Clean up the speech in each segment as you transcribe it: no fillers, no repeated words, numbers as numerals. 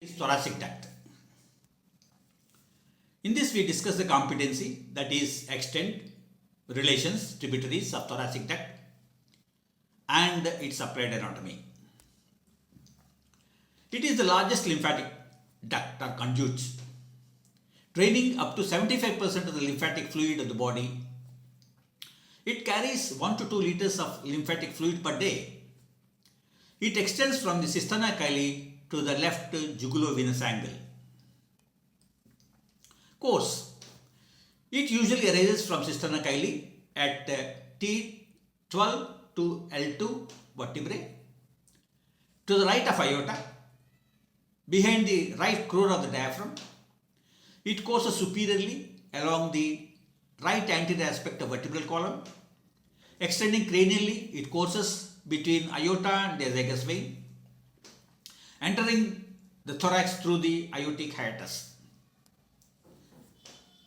Is thoracic duct. In this we discuss the competency, that is extent, relations, tributaries of thoracic duct and its applied anatomy. It is the largest lymphatic duct or conduit, draining up to 75% of the lymphatic fluid of the body. It carries 1 to 2 liters of lymphatic fluid per day. It extends from the cisterna chyli to the left jugulovenous angle. Course. It usually arises from cisterna chyli at T12 to L2 vertebrae to the right of aorta, behind the right crore of the diaphragm. It courses superiorly along the right anterior aspect of vertebral column. Extending cranially, it courses between aorta and the azygous vein, entering the thorax through the aortic hiatus.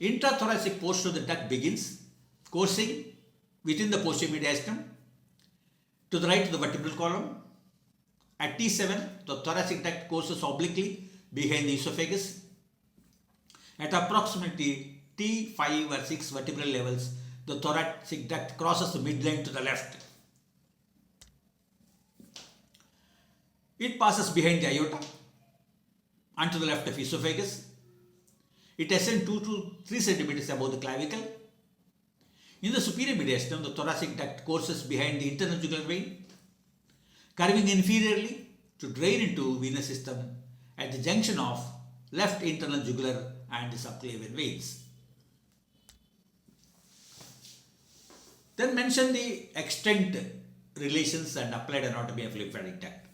Intrathoracic portion of the duct begins coursing within the posterior mediastinum to the right of the vertebral column. At T7, the thoracic duct courses obliquely behind the esophagus. At approximately T5 or 6 vertebral levels, the thoracic duct crosses the midline to the left. It passes behind the aorta and to the left of esophagus. It ascends 2 to 3 centimeters above the clavicle. In the superior mediastinum, the thoracic duct courses behind the internal jugular vein, curving inferiorly to drain into venous system at the junction of left internal jugular and the subclavian veins. Then mention the extent, relations and applied anatomy of lymphatic duct.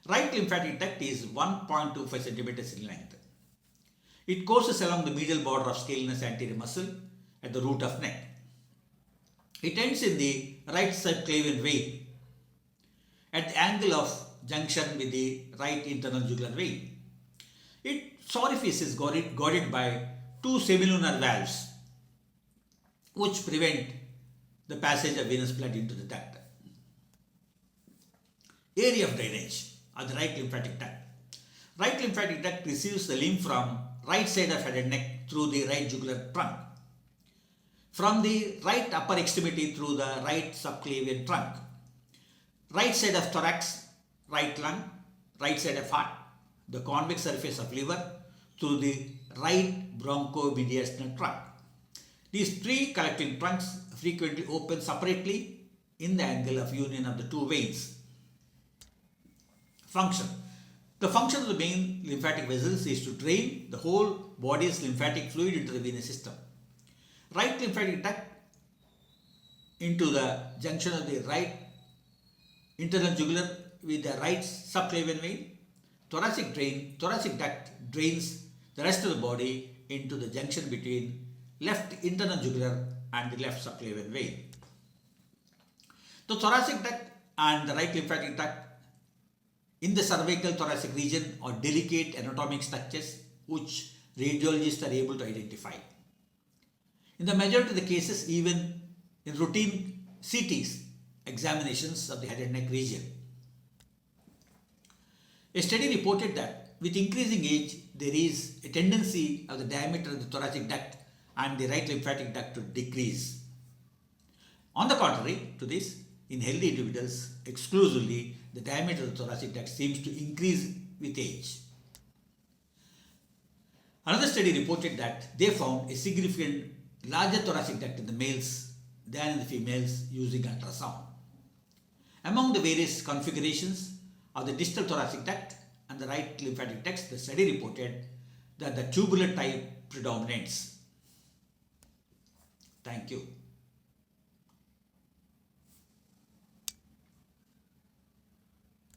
Right lymphatic duct is 1.25 centimeters in length. It courses along the medial border of scalenus anterior muscle at the root of neck. It ends in the right subclavian vein at the angle of junction with the right internal jugular vein. Its orifice is guarded by 2 semilunar valves which prevent the passage of venous blood into the duct. Area of drainage of the right lymphatic duct. Right lymphatic duct receives the lymph from right side of head and neck through the right jugular trunk, from the right upper extremity through the right subclavian trunk, right side of thorax, right lung, right side of heart, the convex surface of liver through the right bronchomediastinal trunk. These 3 collecting trunks frequently open separately in the angle of union of the 2 veins. Function. The function of the main lymphatic vessels is to drain the whole body's lymphatic fluid into the venous system. Right lymphatic duct into the junction of the right internal jugular with the right subclavian vein. Thoracic duct drains the rest of the body into the junction between left internal jugular and the left subclavian vein. The thoracic duct and the right lymphatic duct in the cervical thoracic region are delicate anatomic structures which radiologists are able to identify. In the majority of the cases, even in routine CTs, examinations of the head and neck region. A study reported that with increasing age, there is a tendency of the diameter of the thoracic duct and the right lymphatic duct to decrease. On the contrary to this, in healthy individuals, exclusively the diameter of the thoracic duct seems to increase with age. Another study reported that they found a significant larger thoracic duct in the males than in the females using ultrasound. Among the various configurations of the distal thoracic duct and the right lymphatic ducts, the study reported that the tubular type predominates. Thank you.